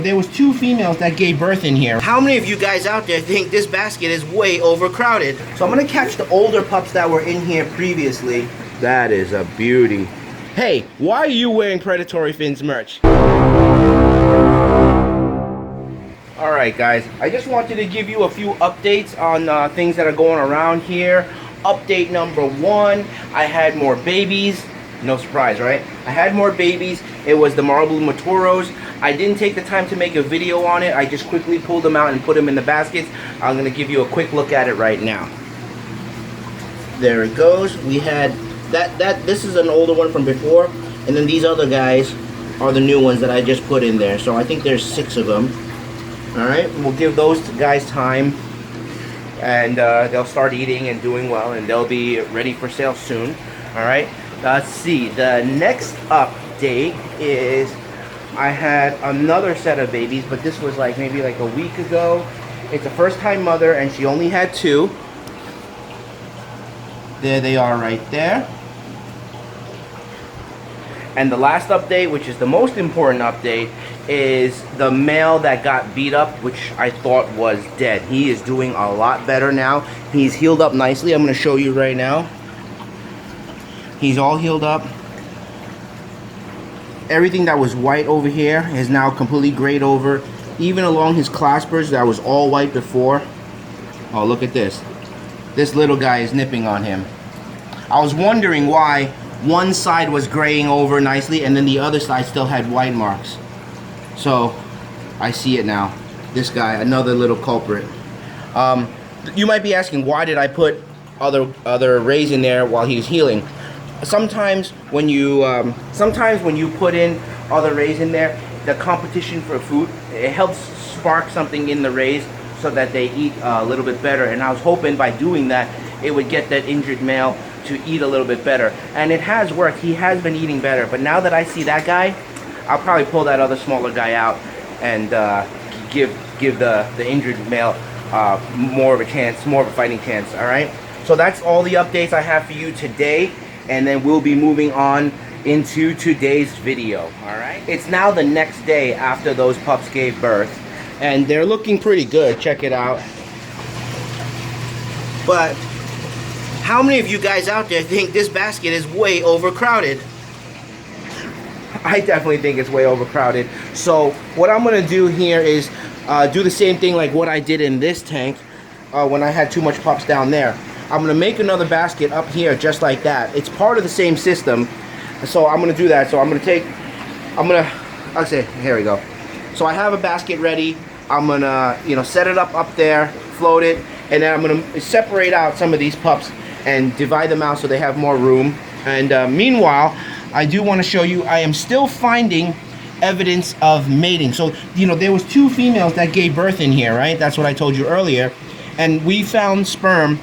there was 2 females that gave birth in here. How many of you guys out there think this basket is way overcrowded? So I'm gonna catch the older pups that were in here previously. That is a beauty. Hey, why are you wearing Predatory Fins merch? Alright guys, I just wanted to give you a few updates on things that are going around here. Update number 1, I had more babies. No surprise, right? I had more babies. It was the marble maturos. I didn't take the time to make a video on it. I just quickly pulled them out and put them in the baskets. I'm gonna give you a quick look at it right now. There it goes. We had this is an older one from before, and then these other guys are the new ones that I just put in there. So I think there's 6 of them. Alright, we'll give those guys time, and they'll start eating and doing well, and they'll be ready for sale soon. Alright, let's see. The next update is I had another set of babies, but this was like maybe like a week ago. It's a first-time mother, and she only had 2. There they are right there. And the last update, which is the most important update, is the male that got beat up, which I thought was dead. He is doing a lot better now. He's healed up nicely. I'm going to show you right now. He's all healed up. Everything that was white over here is now completely grayed over. Even along his claspers that was all white before. Oh, look at this. This little guy is nipping on him. I was wondering why one side was graying over nicely and then the other side still had white marks. So I see it now. This guy, another little culprit. You might be asking, why did I put other rays in there while he's healing? Sometimes when you put in other rays in there, the competition for food, it helps spark something in the rays so that they eat a little bit better. And I was hoping by doing that, it would get that injured male to eat a little bit better. And it has worked. He has been eating better. But now that I see that guy, I'll probably pull that other smaller guy out and give the injured male more of a chance, more of a fighting chance. All right. So that's all the updates I have for you today, and then we'll be moving on into today's video. All right. It's now the next day after those pups gave birth, and they're looking pretty good. Check it out. But how many of you guys out there think this basket is way overcrowded? I definitely think it's way overcrowded. So what I'm gonna do here is do the same thing like what I did in this tank when I had too much pups down there. I'm gonna make another basket up here just like that. It's part of the same system, so I'm gonna do that. So I'll say, here we go. So I have a basket ready. I'm gonna, set it up there, float it, and then I'm gonna separate out some of these pups and divide them out so they have more room. And meanwhile, I do want to show you, I am still finding evidence of mating. So, there was 2 females that gave birth in here, right? That's what I told you earlier. And we found sperm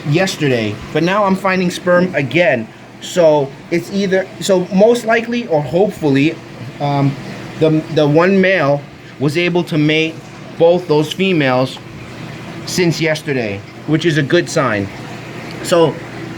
yesterday, but now I'm finding sperm again. So it's so most likely or hopefully, the one male was able to mate both those females since yesterday, which is a good sign. So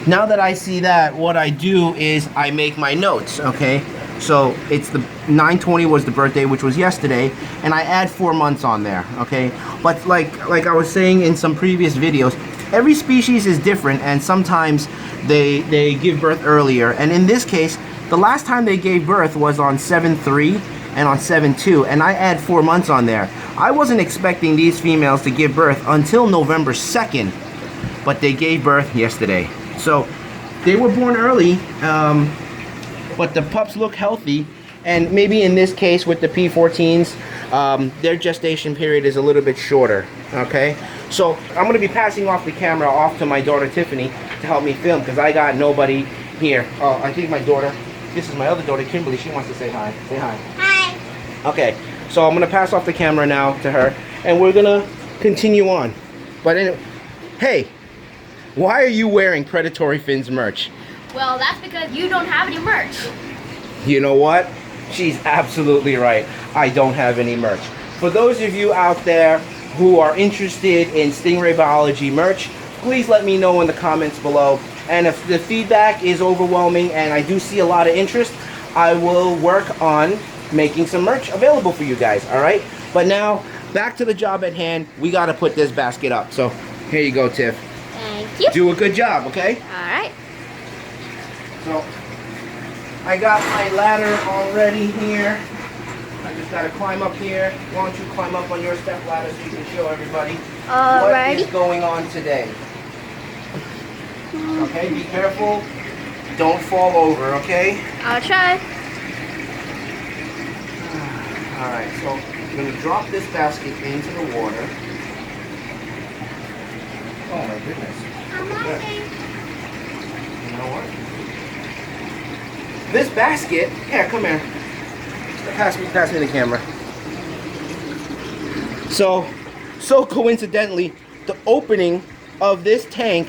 now that I see that, what I do is I make my notes, okay? So it's the 9/20 was the birthday, which was yesterday, and I add 4 months on there, okay? But like I was saying in some previous videos, every species is different, and sometimes they give birth earlier. And in this case, the last time they gave birth was on 7/3 and on 7/2, and I add 4 months on there. I wasn't expecting these females to give birth until November 2nd, but they gave birth yesterday. So they were born early, but the pups look healthy, and maybe in this case with the P14s, their gestation period is a little bit shorter, okay? So I'm going to be passing off the camera off to my daughter Tiffany to help me film, because I got nobody here. Oh, I think my daughter, this is my other daughter Kimberly, she wants to say hi. Say hi. Hi. Okay, so I'm going to pass off the camera now to her, and we're going to continue on. But anyway, hey, why are you wearing Predatory Fins merch? Well, that's because you don't have any merch. You know what? She's absolutely right. I don't have any merch. For those of you out there who are interested in Stingray Biology merch, please let me know in the comments below. And if the feedback is overwhelming and I do see a lot of interest, I will work on making some merch available for you guys, all right? But now, back to the job at hand. We got to put this basket up. So, here you go, Tiff. Thank you. Do a good job, okay? All right. So, I got my ladder already here. I just got to climb up here. Why don't you climb up on your step ladder so you can show everybody what is going on today. Okay, be careful. Don't fall over, okay? I'll try. Alright, so I'm going to drop this basket into the water. Oh my goodness. I'm laughing. You know what? This basket, here, come here. Pass me the camera. So coincidentally, the opening of this tank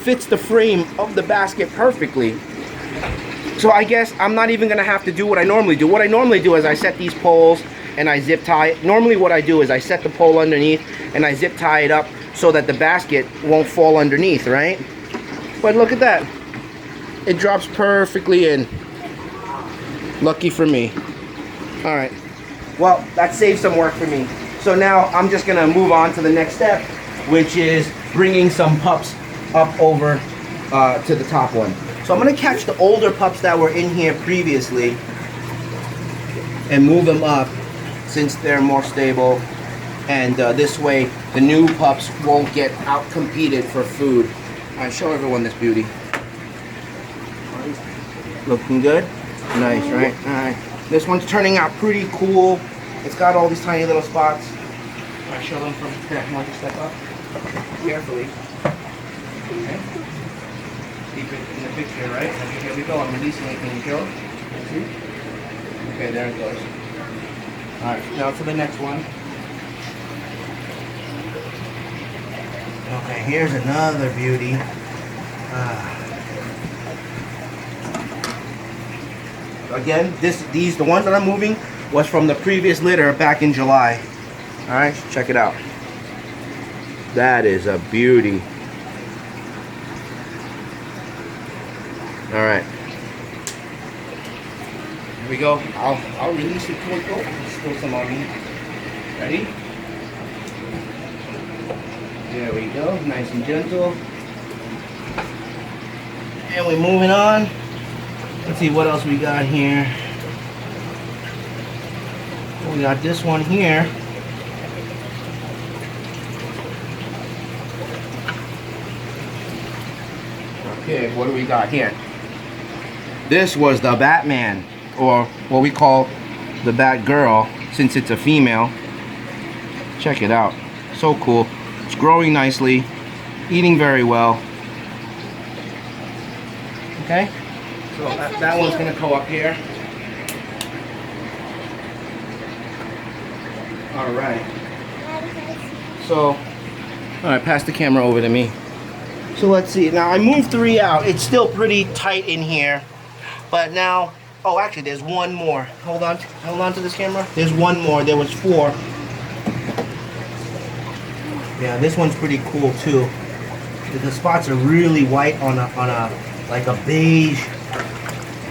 fits the frame of the basket perfectly. So I guess I'm not even gonna have to do what I normally do. What I normally do is I set these poles and I zip tie it. Normally what I do is I set the pole underneath and I zip tie it up so that the basket won't fall underneath, right? But look at that. It drops perfectly in. Lucky for me. All right. Well, that saves some work for me. So now I'm just gonna move on to the next step, which is bringing some pups up over to the top one. So I'm gonna catch the older pups that were in here previously and move them up since they're more stable. And this way, the new pups won't get out-competed for food. All right, show everyone this beauty. Looking good? Nice, right? All right. This one's turning out pretty cool. It's got all these tiny little spots. I'll show them from here. I want you to step up carefully. Okay. Keep it in the picture, right? Okay, here we go. I'm releasing it. Can you show? See? Okay, there it goes. All right, now to the next one. Okay, here's another beauty. Again, the ones that I'm moving was from the previous litter back in July. All right, check it out. That is a beauty. All right, here we go. I'll release it to it. Oh, there's still some on me. Ready? There we go, nice and gentle. And we're moving on. Let's see what else we got here. We got this one here. Okay, what do we got here? This was the Batman, or what we call the Bat Girl, since it's a female. Check it out. So cool. It's growing nicely, eating very well. Okay? So that one's gonna go up here. All right. So, all right, pass the camera over to me. So let's see. Now I moved 3 out. It's still pretty tight in here, but now, oh, actually, there's one more. Hold on to this camera. There's one more. There was 4. Yeah, this one's pretty cool too. The spots are really white on a like a beige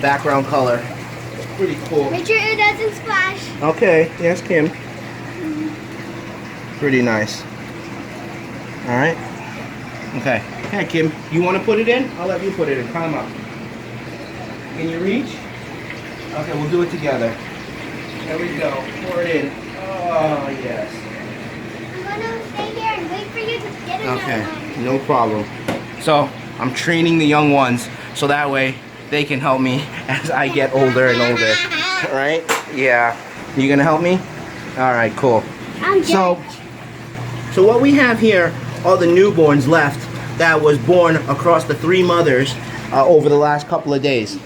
background color. It's pretty cool. Make sure it doesn't splash. Okay, yes, Kim. Pretty nice. All right. Okay. Hey, Kim, you want to put it in? I'll let you put it in. Climb up. Can you reach? Okay, we'll do it together. There we go. Pour it in. Oh, yes. I'm gonna stay here and wait for you to get another Okay, one. no problem. So I'm training the young ones so that way they can help me as I get older and older. All right? Yeah. You gonna help me? All right, cool. I'm So what we have here are the newborns left that was born across the 3 mothers over the last couple of days.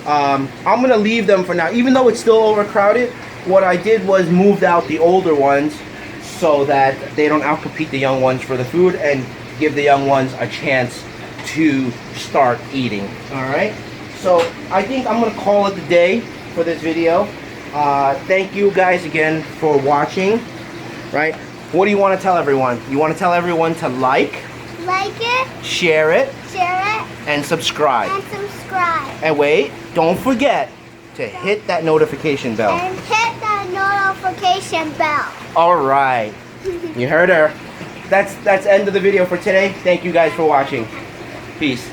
I'm gonna leave them for now, even though it's still overcrowded. What I did was moved out the older ones so that they don't outcompete the young ones for the food and give the young ones a chance to start eating. All right. So I think I'm gonna call it a day for this video. Thank you guys again for watching. Right. What do you want to tell everyone? You want to tell everyone to like it, share it, and and subscribe. subscribe. And wait, don't forget to hit that notification bell. And hit that notification bell. All right. You heard her. That's end of the video for today. Thank you guys for watching. Peace.